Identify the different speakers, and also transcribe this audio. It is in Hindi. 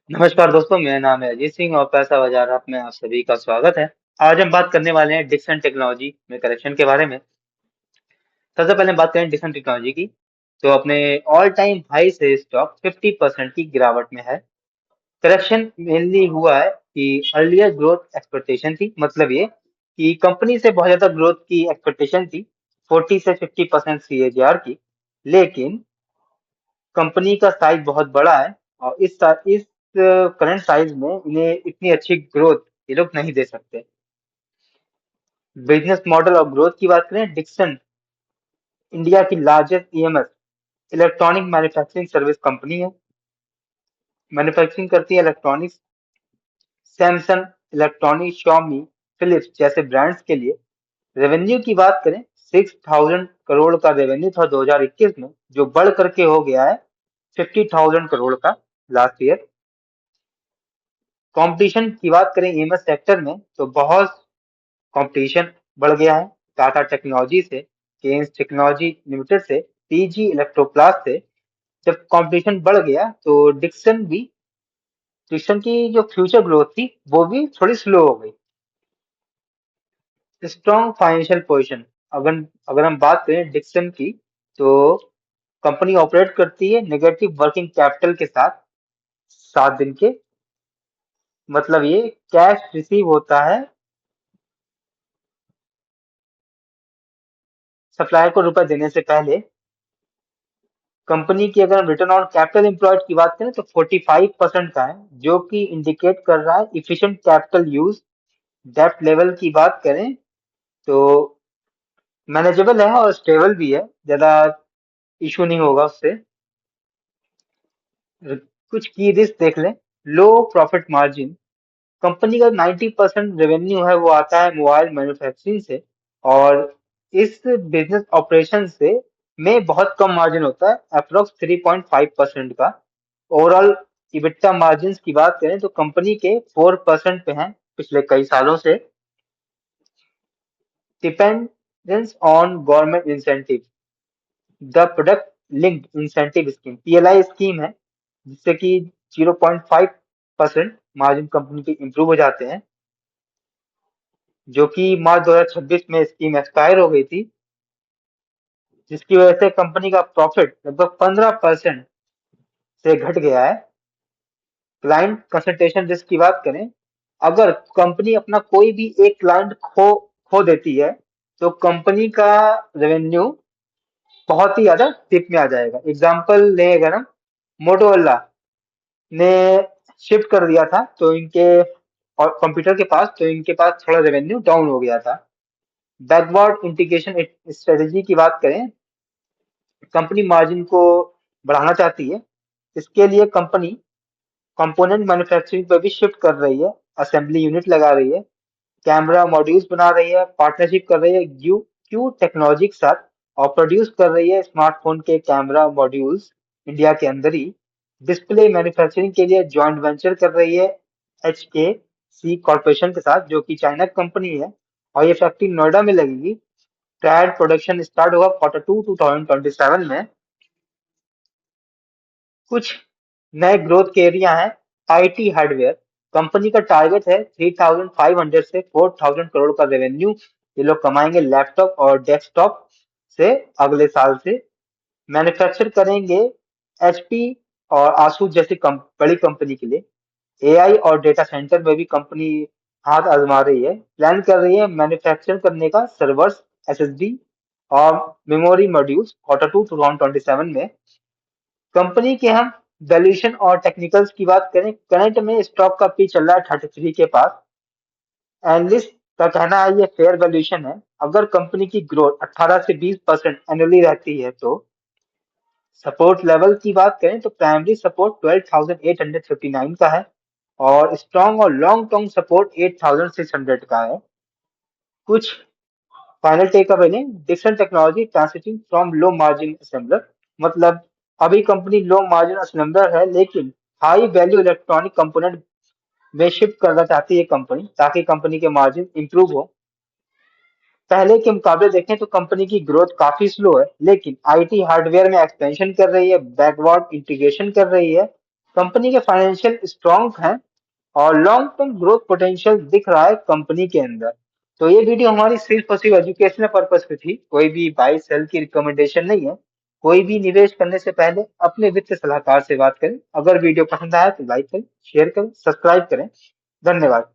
Speaker 1: नमस्कार दोस्तों, मेरा नाम है अजीत सिंह और पैसा बाजार ऐप में आप सभी का स्वागत है। आज हम बात करने वाले हैं डिक्सन टेक्नोलॉजी में करेक्शन के बारे में। सबसे पहले हम बात करें डिक्सन टेक्नोलॉजी की, तो अपने ऑल टाइम हाई से स्टॉक 50% की गिरावट में है। करेक्शन मेनली हुआ है कि अर्लियर ग्रोथ एक्सपेक्टेशन थी, मतलब ये कि कंपनी से बहुत ज्यादा ग्रोथ की एक्सपेक्टेशन थी, 40 से 50% सीएजीआर की। लेकिन कंपनी का साइज बहुत बड़ा है और इस करंट साइज में इन्हें इतनी अच्छी ग्रोथ ये लोग नहीं दे सकते। बिजनेस मॉडल और ग्रोथ की बात करें, डिक्सन इंडिया की largest EMS electronic manufacturing service company है। मैन्युफैक्चरिंग करती है electronics, Samsung electronic, Xiaomi, Philips जैसे ब्रांड्स के लिए। रेवेन्यू की बात करें, 6000 करोड़ का रेवेन्यू था 2021 में, जो बढ़ करके हो गया है 50,000 करोड़ का लास्ट ईयर। कंपटीशन की बात करें ईएमएस सेक्टर में, तो बहुत कंपटीशन बढ़ गया है। टाटा टेक्नोलॉजी से, केन्स टेक्नोलॉजी लिमिटेड से, टीजी इलेक्ट्रोप्लास्ट से। जब कंपटीशन बढ़ गया तो डिक्सन की जो फ्यूचर ग्रोथ थी वो भी थोड़ी स्लो हो गई। स्ट्रॉन्ग फाइनेंशियल पोजीशन, अगर अगर हम बात करें डिक्सन की, तो कंपनी ऑपरेट करती है नेगेटिव वर्किंग कैपिटल के साथ, 7 दिन के। मतलब ये कैश रिसीव होता है सप्लायर को रुपए देने से पहले। कंपनी की अगर हम रिटर्न ऑन कैपिटल एम्प्लॉयड की बात करें तो 45% का है, जो कि इंडिकेट कर रहा है इफिशिएंट कैपिटल यूज। डेब्ट लेवल की बात करें तो मैनेजेबल है और स्टेबल भी है, ज्यादा इशू नहीं होगा उससे। कुछ की रिस्क देख लें। लो प्रॉफिट मार्जिन, कंपनी का 90% रेवेन्यू है वो आता है मोबाइल मैन्युफैक्चरिंग से, और इस बिजनेस ऑपरेशन से में बहुत कम मार्जिन होता है, अप्रोक्स 3.5% का। ओवरऑल इबिट्टा मार्जिन की बात करें तो कंपनी के 4% पे हैं पिछले कई सालों से। Dependence on government incentive, the product linked incentive scheme, PLI scheme है, जिससे कि 0.5% मार्जिन कंपनी के इंप्रूव हो जाते हैं, जो कि मार्च 2026 में स्कीम एक्सपायर हो गई थी, जिसकी वजह से कंपनी का प्रॉफिट लगभग 15% से घट गया है। क्लाइंट कंसंट्रेशन रिस्क की बात करें, अगर कंपनी अपना कोई भी एक क्लाइंट खो खो देती है तो कंपनी का रेवेन्यू बहुत ही ज्यादा टिप में आ जाएगा। एग्जाम्पल ले अगर हम, मोटोरोला ने शिफ्ट कर दिया था तो इनके और कंप्यूटर के पास, तो इनके पास थोड़ा रेवेन्यू डाउन हो गया था। बैकवर्ड इंटीग्रेशन स्ट्रेटेजी की बात करें, कंपनी मार्जिन को बढ़ाना चाहती है। इसके लिए कंपनी कंपोनेंट मैन्युफैक्चरिंग पर भी शिफ्ट कर रही है, असेंबली यूनिट लगा रही है, कैमरा मॉड्यूल्स बना रही है, पार्टनरशिप कर रही है यू क्यू टेक्नोलॉजी के साथ, और प्रोड्यूस कर रही है स्मार्टफोन के कैमरा मॉड्यूल्स इंडिया के अंदर ही। डिस्प्ले मैन्युफैक्चरिंग के लिए जॉइंट वेंचर कर रही है एच के सी कॉर्पोरेशन के साथ, जो कि चाइना कंपनी है, और ये फैक्ट्री नोएडा में लगेगी। ट्रायल प्रोडक्शन स्टार्ट होगा Q2 2027 में। कुछ नए ग्रोथ के एरिया हैं। आईटी हार्डवेयर, कंपनी का टारगेट है 3,500 से 4,000 करोड़ का रेवेन्यू ये लोग कमाएंगे लैपटॉप और डेस्कटॉप से अगले साल से। मैन्युफैक्चर करेंगे एचपी और आसूस जैसी बड़ी कंपनी के लिए। एआई और डेटा सेंटर में भी कंपनी हाथ आजमा रही है, प्लान कर रही है मैन्युफैक्चर करने का सर्वर्स, एसएसडी और मेमोरी मॉड्यूल्स Q2 2027 में। कंपनी के हम वैल्यूएशन और टेक्निकल्स की बात करें, करंट में स्टॉक का पी चल रहा है 33 के पास। एनालिस्ट का कहना है ये फेयर वैल्यूएशन है। अगर कंपनी की ग्रोथ 18 से 20% एनुअली रहती है तो। सपोर्ट लेवल की बात करें तो प्राइमरी सपोर्ट 12,859 का है, और स्ट्रॉन्ग और लॉन्ग टर्म सपोर्ट 8,600 का है। कुछ फाइनल टेक अवे लें। Dixon technology transiting from low margin assembler, मतलब अभी कंपनी लो मार्जिन असेंबलर है, लेकिन हाई वैल्यू इलेक्ट्रॉनिक कंपोनेंट में शिफ्ट करना चाहती है कंपनी, ताकि कंपनी के मार्जिन इंप्रूव हो। पहले के मुकाबले देखें तो कंपनी की ग्रोथ काफी स्लो है, लेकिन आईटी हार्डवेयर में एक्सपेंशन कर रही है, बैकवर्ड इंटीग्रेशन कर रही है, कंपनी के फाइनेंशियल स्ट्रांग हैं और लॉन्ग टर्म ग्रोथ पोटेंशियल दिख रहा है कंपनी के अंदर। तो ये वीडियो हमारी सिर्फ और सिर्फ एजुकेशनल पर्पस पे थी, कोई भी बाई सेल की रिकमेंडेशन नहीं है। कोई भी निवेश करने से पहले अपने वित्त सलाहकार से बात करें। अगर वीडियो पसंद आया तो लाइक करें, शेयर करें, सब्सक्राइब करें। धन्यवाद।